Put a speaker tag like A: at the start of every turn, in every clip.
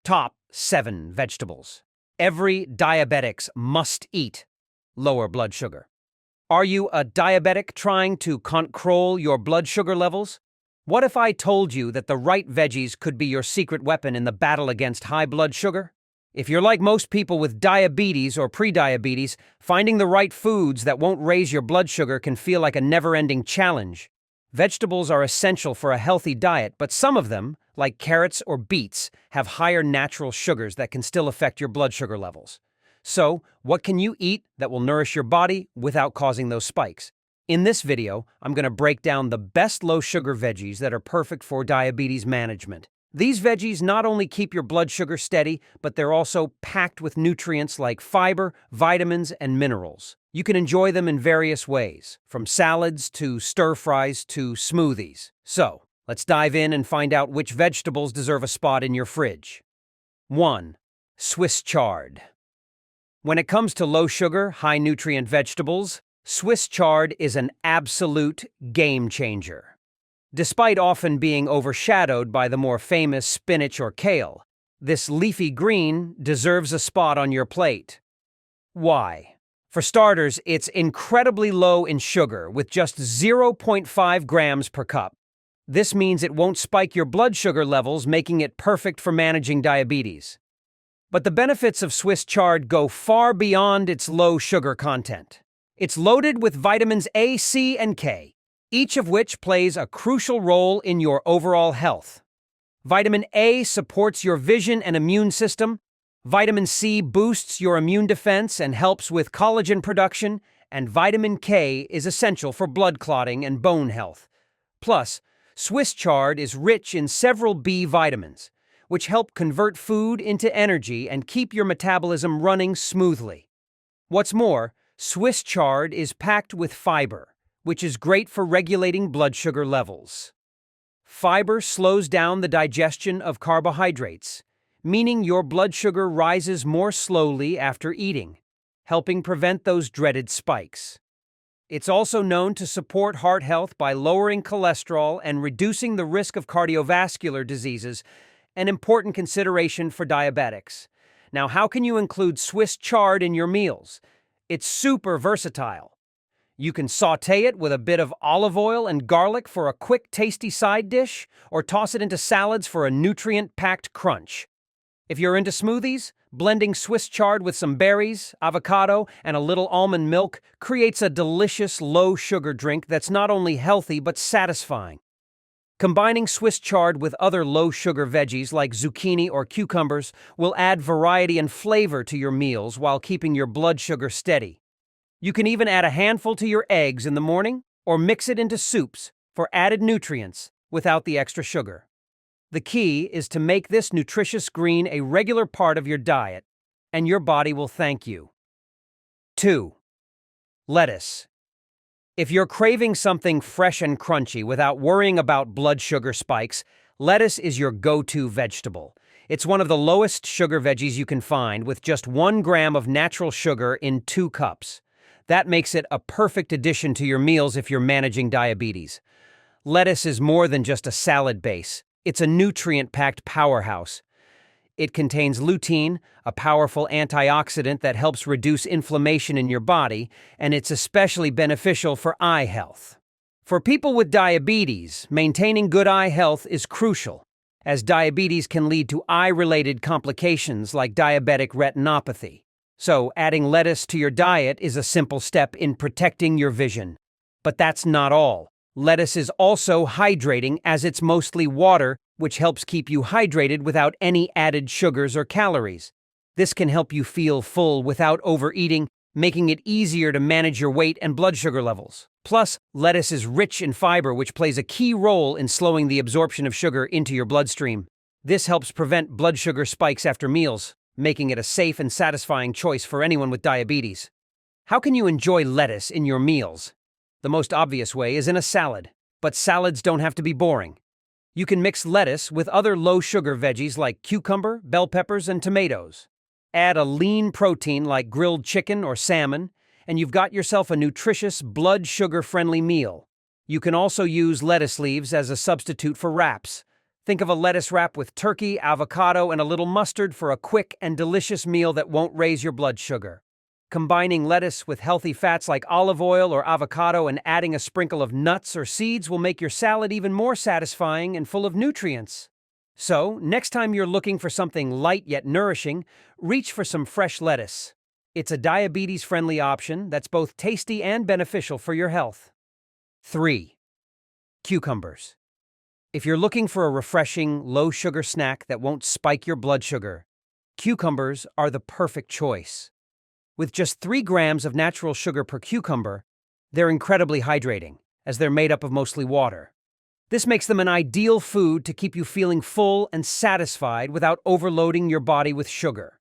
A: Top 7 vegetables every diabetic's must eat. Lower blood sugar. Are you a diabetic trying to control your blood sugar levels? What if I told you that the right veggies could be your secret weapon in the battle against high blood sugar? If you're like most people with diabetes or prediabetes, finding the right foods that won't raise your blood sugar can feel like a never-ending challenge. Vegetables are essential for a healthy diet, but some of them, like carrots or beets, have higher natural sugars that can still affect your blood sugar levels. So, what can you eat that will nourish your body without causing those spikes? In this video, I'm going to break down the best low-sugar veggies that are perfect for diabetes management. These veggies not only keep your blood sugar steady, but they're also packed with nutrients like fiber, vitamins, and minerals. You can enjoy them in various ways, from salads to stir-fries to smoothies. So, let's dive in and find out which vegetables deserve a spot in your fridge. 1. Swiss chard. When it comes to low-sugar, high-nutrient vegetables, Swiss chard is an absolute game-changer. Despite often being overshadowed by the more famous spinach or kale, this leafy green deserves a spot on your plate. Why? For starters, it's incredibly low in sugar, with just 0.5 grams per cup. This means it won't spike your blood sugar levels, making it perfect for managing diabetes. But the benefits of Swiss chard go far beyond its low sugar content. It's loaded with vitamins A, C, and K, each of which plays a crucial role in your overall health. Vitamin A supports your vision and immune system. Vitamin C boosts your immune defense and helps with collagen production, and vitamin K is essential for blood clotting and bone health. Plus, Swiss chard is rich in several B vitamins, which help convert food into energy and keep your metabolism running smoothly. What's more, Swiss chard is packed with fiber, which is great for regulating blood sugar levels. Fiber slows down the digestion of carbohydrates, meaning your blood sugar rises more slowly after eating, helping prevent those dreaded spikes. It's also known to support heart health by lowering cholesterol and reducing the risk of cardiovascular diseases, an important consideration for diabetics. Now, how can you include Swiss chard in your meals? It's super versatile. You can sauté it with a bit of olive oil and garlic for a quick, tasty side dish, or toss it into salads for a nutrient-packed crunch. If you're into smoothies, blending Swiss chard with some berries, avocado, and a little almond milk creates a delicious low-sugar drink that's not only healthy but satisfying. Combining Swiss chard with other low-sugar veggies like zucchini or cucumbers will add variety and flavor to your meals while keeping your blood sugar steady. You can even add a handful to your eggs in the morning or mix it into soups for added nutrients without the extra sugar. The key is to make this nutritious green a regular part of your diet, and your body will thank you. 2. Lettuce. If you're craving something fresh and crunchy without worrying about blood sugar spikes, lettuce is your go-to vegetable. It's one of the lowest sugar veggies you can find, with just 1 gram of natural sugar in 2 cups. That makes it a perfect addition to your meals if you're managing diabetes. Lettuce is more than just a salad base. It's a nutrient-packed powerhouse. It contains lutein, a powerful antioxidant that helps reduce inflammation in your body, and it's especially beneficial for eye health. For people with diabetes, maintaining good eye health is crucial, as diabetes can lead to eye-related complications like diabetic retinopathy. So, adding lettuce to your diet is a simple step in protecting your vision. But that's not all. Lettuce is also hydrating, as it's mostly water, which helps keep you hydrated without any added sugars or calories. This can help you feel full without overeating, making it easier to manage your weight and blood sugar levels. Plus, lettuce is rich in fiber, which plays a key role in slowing the absorption of sugar into your bloodstream. This helps prevent blood sugar spikes after meals, making it a safe and satisfying choice for anyone with diabetes. How can you enjoy lettuce in your meals? The most obvious way is in a salad, but salads don't have to be boring. You can mix lettuce with other low-sugar veggies like cucumber, bell peppers, and tomatoes. Add a lean protein like grilled chicken or salmon, and you've got yourself a nutritious, blood sugar-friendly meal. You can also use lettuce leaves as a substitute for wraps. Think of a lettuce wrap with turkey, avocado, and a little mustard for a quick and delicious meal that won't raise your blood sugar. Combining lettuce with healthy fats like olive oil or avocado and adding a sprinkle of nuts or seeds will make your salad even more satisfying and full of nutrients. So, next time you're looking for something light yet nourishing, reach for some fresh lettuce. It's a diabetes-friendly option that's both tasty and beneficial for your health. 3. Cucumbers. If you're looking for a refreshing, low-sugar snack that won't spike your blood sugar, cucumbers are the perfect choice. With just 3 grams of natural sugar per cucumber, they're incredibly hydrating, as they're made up of mostly water. This makes them an ideal food to keep you feeling full and satisfied without overloading your body with sugar.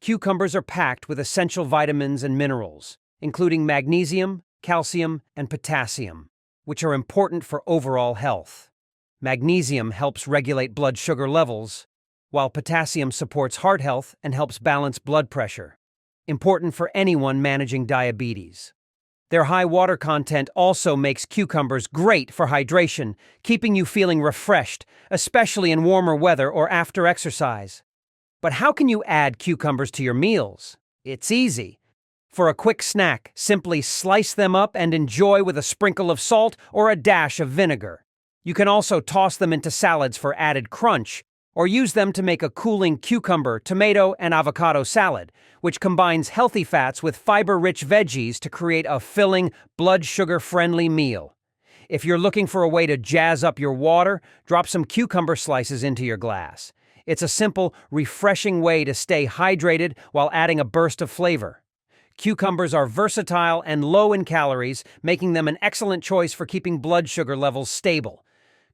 A: Cucumbers are packed with essential vitamins and minerals, including magnesium, calcium, and potassium, which are important for overall health. Magnesium helps regulate blood sugar levels, while potassium supports heart health and helps balance blood pressure, important for anyone managing diabetes. Their high water content also makes cucumbers great for hydration, keeping you feeling refreshed, especially in warmer weather or after exercise. But how can you add cucumbers to your meals? It's easy. For a quick snack, simply slice them up and enjoy with a sprinkle of salt or a dash of vinegar. You can also toss them into salads for added crunch, or use them to make a cooling cucumber, tomato, and avocado salad, which combines healthy fats with fiber-rich veggies to create a filling, blood sugar-friendly meal. If you're looking for a way to jazz up your water, drop some cucumber slices into your glass. It's a simple, refreshing way to stay hydrated while adding a burst of flavor. Cucumbers are versatile and low in calories, making them an excellent choice for keeping blood sugar levels stable.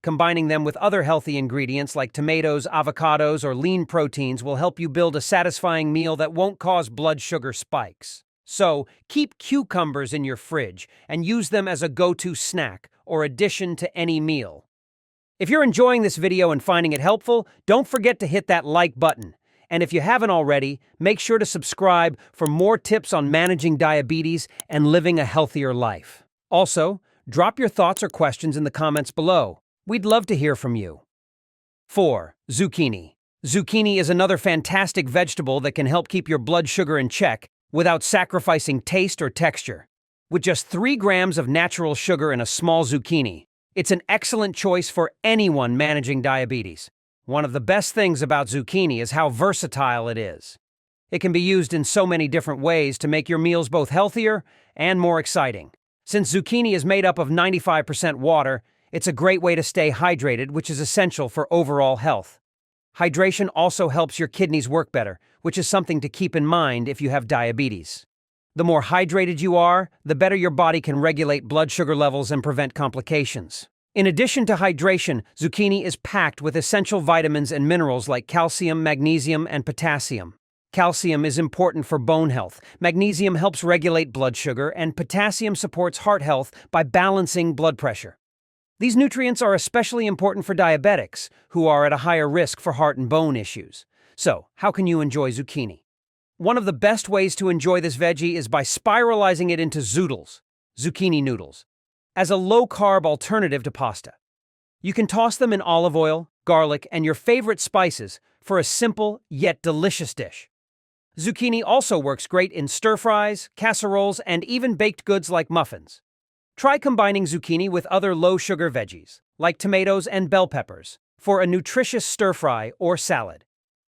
A: Combining them with other healthy ingredients like tomatoes, avocados, or lean proteins will help you build a satisfying meal that won't cause blood sugar spikes. So, keep cucumbers in your fridge and use them as a go-to snack or addition to any meal. If you're enjoying this video and finding it helpful, don't forget to hit that like button. And if you haven't already, make sure to subscribe for more tips on managing diabetes and living a healthier life. Also, drop your thoughts or questions in the comments below. We'd love to hear from you. 4. Zucchini. Zucchini is another fantastic vegetable that can help keep your blood sugar in check without sacrificing taste or texture. With just 3 grams of natural sugar in a small zucchini, it's an excellent choice for anyone managing diabetes. One of the best things about zucchini is how versatile it is. It can be used in so many different ways to make your meals both healthier and more exciting. Since zucchini is made up of 95% water, it's a great way to stay hydrated, which is essential for overall health. Hydration also helps your kidneys work better, which is something to keep in mind if you have diabetes. The more hydrated you are, the better your body can regulate blood sugar levels and prevent complications. In addition to hydration, zucchini is packed with essential vitamins and minerals like calcium, magnesium, and potassium. Calcium is important for bone health, magnesium helps regulate blood sugar, and potassium supports heart health by balancing blood pressure. These nutrients are especially important for diabetics, who are at a higher risk for heart and bone issues. So, how can you enjoy zucchini? One of the best ways to enjoy this veggie is by spiralizing it into zoodles, zucchini noodles, as a low-carb alternative to pasta. You can toss them in olive oil, garlic, and your favorite spices for a simple yet delicious dish. Zucchini also works great in stir-fries, casseroles, and even baked goods like muffins. Try combining zucchini with other low-sugar veggies, like tomatoes and bell peppers, for a nutritious stir-fry or salad.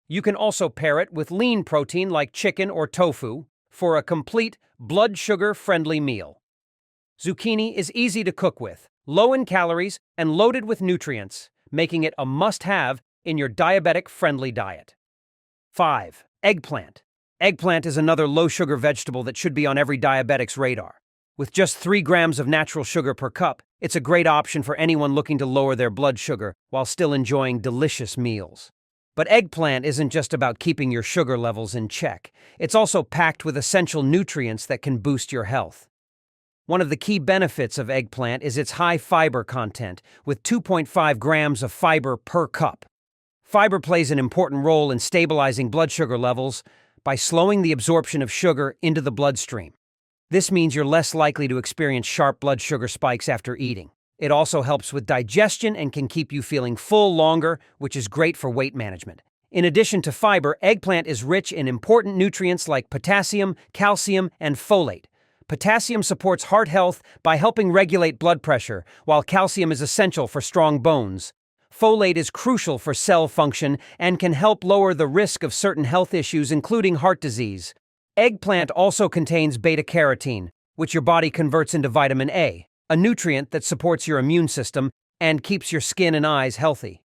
A: You can also pair it with lean protein like chicken or tofu for a complete, blood sugar-friendly meal. Zucchini is easy to cook with, low in calories, and loaded with nutrients, making it a must-have in your diabetic-friendly diet. 5. Eggplant. Eggplant is another low-sugar vegetable that should be on every diabetic's radar. With just 3 grams of natural sugar per cup, it's a great option for anyone looking to lower their blood sugar while still enjoying delicious meals. But eggplant isn't just about keeping your sugar levels in check. It's also packed with essential nutrients that can boost your health. One of the key benefits of eggplant is its high fiber content, with 2.5 grams of fiber per cup. Fiber plays an important role in stabilizing blood sugar levels by slowing the absorption of sugar into the bloodstream. This means you're less likely to experience sharp blood sugar spikes after eating. It also helps with digestion and can keep you feeling full longer, which is great for weight management. In addition to fiber, eggplant is rich in important nutrients like potassium, calcium, and folate. Potassium supports heart health by helping regulate blood pressure, while calcium is essential for strong bones. Folate is crucial for cell function and can help lower the risk of certain health issues, including heart disease. Eggplant also contains beta-carotene, which your body converts into vitamin A, a nutrient that supports your immune system and keeps your skin and eyes healthy.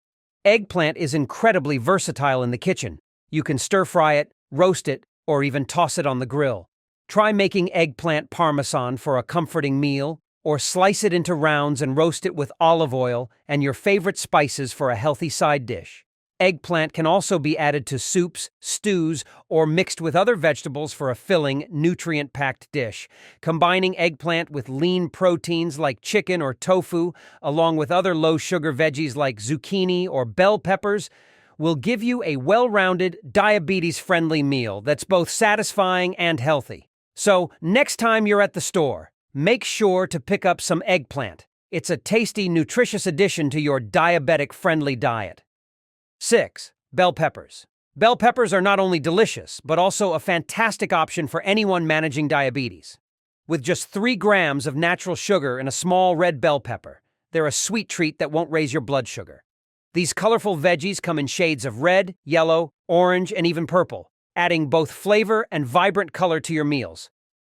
A: Eggplant is incredibly versatile in the kitchen. You can stir-fry it, roast it, or even toss it on the grill. Try making eggplant parmesan for a comforting meal, or slice it into rounds and roast it with olive oil and your favorite spices for a healthy side dish. Eggplant can also be added to soups, stews, or mixed with other vegetables for a filling, nutrient-packed dish. Combining eggplant with lean proteins like chicken or tofu, along with other low-sugar veggies like zucchini or bell peppers, will give you a well-rounded, diabetes-friendly meal that's both satisfying and healthy. So, next time you're at the store, make sure to pick up some eggplant. It's a tasty, nutritious addition to your diabetic-friendly diet. 6. Bell peppers. Bell peppers are not only delicious, but also a fantastic option for anyone managing diabetes. With just 3 grams of natural sugar in a small red bell pepper, they're a sweet treat that won't raise your blood sugar. These colorful veggies come in shades of red, yellow, orange, and even purple, adding both flavor and vibrant color to your meals.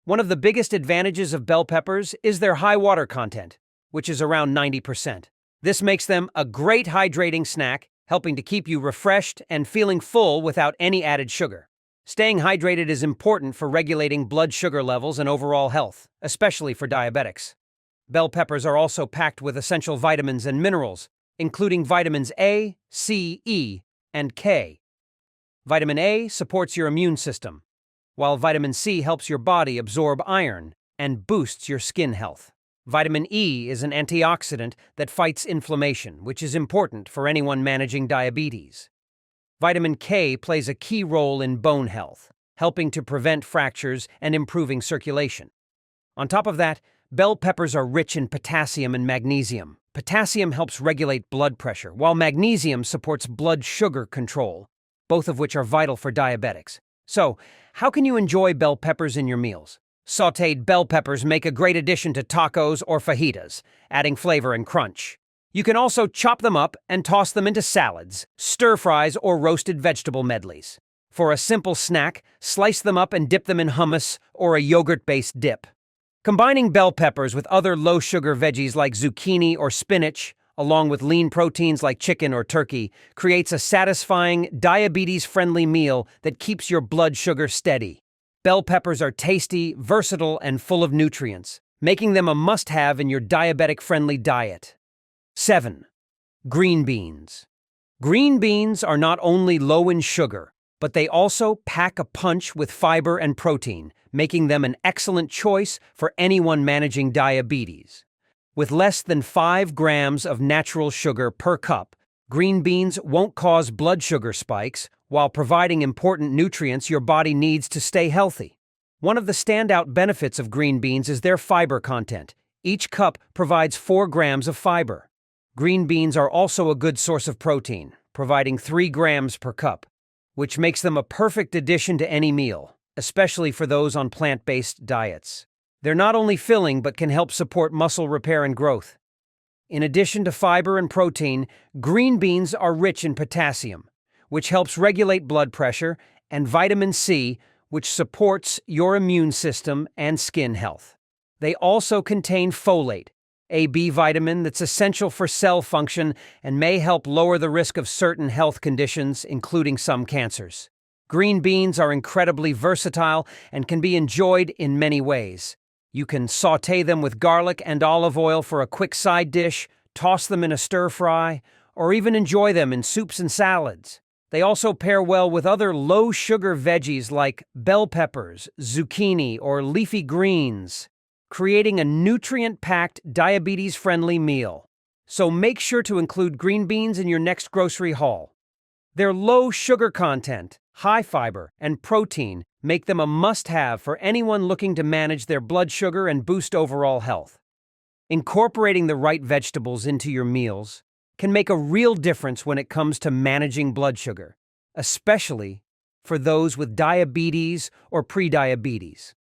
A: One of the biggest advantages of bell peppers is their high water content, which is around 90%. This makes them a great hydrating snack, helping to keep you refreshed and feeling full without any added sugar. Staying hydrated is important for regulating blood sugar levels and overall health, especially for diabetics. Bell peppers are also packed with essential vitamins and minerals, including vitamins A, C, E, and K. Vitamin A supports your immune system, while vitamin C helps your body absorb iron and boosts your skin health. Vitamin E is an antioxidant that fights inflammation, which is important for anyone managing diabetes. Vitamin K plays a key role in bone health, helping to prevent fractures and improving circulation. On top of that, bell peppers are rich in potassium and magnesium. Potassium helps regulate blood pressure, while magnesium supports blood sugar control, both of which are vital for diabetics. So, how can you enjoy bell peppers in your meals? Sautéed bell peppers make a great addition to tacos or fajitas, adding flavor and crunch. You can also chop them up and toss them into salads, stir-fries, or roasted vegetable medleys. For a simple snack, slice them up and dip them in hummus or a yogurt-based dip. Combining bell peppers with other low-sugar veggies like zucchini or spinach, along with lean proteins like chicken or turkey, creates a satisfying, diabetes-friendly meal that keeps your blood sugar steady. Bell peppers are tasty, versatile, and full of nutrients, making them a must-have in your diabetic-friendly diet. 7. Green beans. Green beans are not only low in sugar, but they also pack a punch with fiber and protein, making them an excellent choice for anyone managing diabetes. With less than 5 grams of natural sugar per cup, green beans won't cause blood sugar spikes while providing important nutrients your body needs to stay healthy. One of the standout benefits of green beans is their fiber content. Each cup provides 4 grams of fiber. Green beans are also a good source of protein, providing 3 grams per cup, which makes them a perfect addition to any meal, especially for those on plant-based diets. They're not only filling but can help support muscle repair and growth. In addition to fiber and protein, green beans are rich in potassium, which helps regulate blood pressure, and vitamin C, which supports your immune system and skin health. They also contain folate, a B vitamin that's essential for cell function and may help lower the risk of certain health conditions, including some cancers. Green beans are incredibly versatile and can be enjoyed in many ways. You can sauté them with garlic and olive oil for a quick side dish, toss them in a stir-fry, or even enjoy them in soups and salads. They also pair well with other low-sugar veggies like bell peppers, zucchini, or leafy greens, creating a nutrient-packed, diabetes-friendly meal. So make sure to include green beans in your next grocery haul. Their low sugar content, high fiber, and protein make them a must-have for anyone looking to manage their blood sugar and boost overall health. Incorporating the right vegetables into your meals can make a real difference when it comes to managing blood sugar, especially for those with diabetes or prediabetes.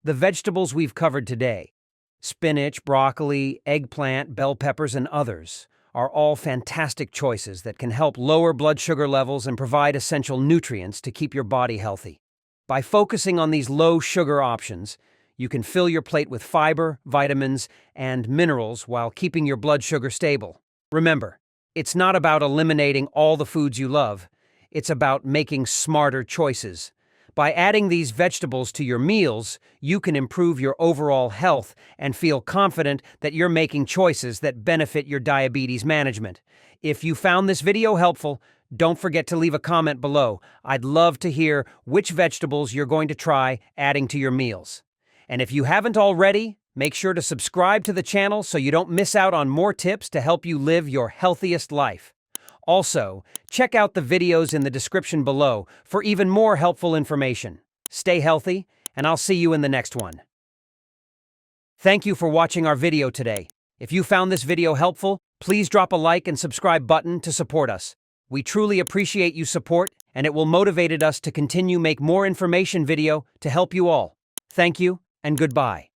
A: The vegetables we've covered today, spinach, broccoli, eggplant, bell peppers, and others, are all fantastic choices that can help lower blood sugar levels and provide essential nutrients to keep your body healthy. By focusing on these low-sugar options, you can fill your plate with fiber, vitamins, and minerals while keeping your blood sugar stable. Remember, it's not about eliminating all the foods you love. It's about making smarter choices. By adding these vegetables to your meals, you can improve your overall health and feel confident that you're making choices that benefit your diabetes management. If you found this video helpful, don't forget to leave a comment below. I'd love to hear which vegetables you're going to try adding to your meals. And if you haven't already, make sure to subscribe to the channel so you don't miss out on more tips to help you live your healthiest life. Also, check out the videos in the description below for even more helpful information. Stay healthy, and I'll see you in the next one. Thank you for watching our video today. If you found this video helpful, please drop a like and subscribe button to support us. We truly appreciate your support, and it will motivate us to continue make more information video to help you all. Thank you, and goodbye.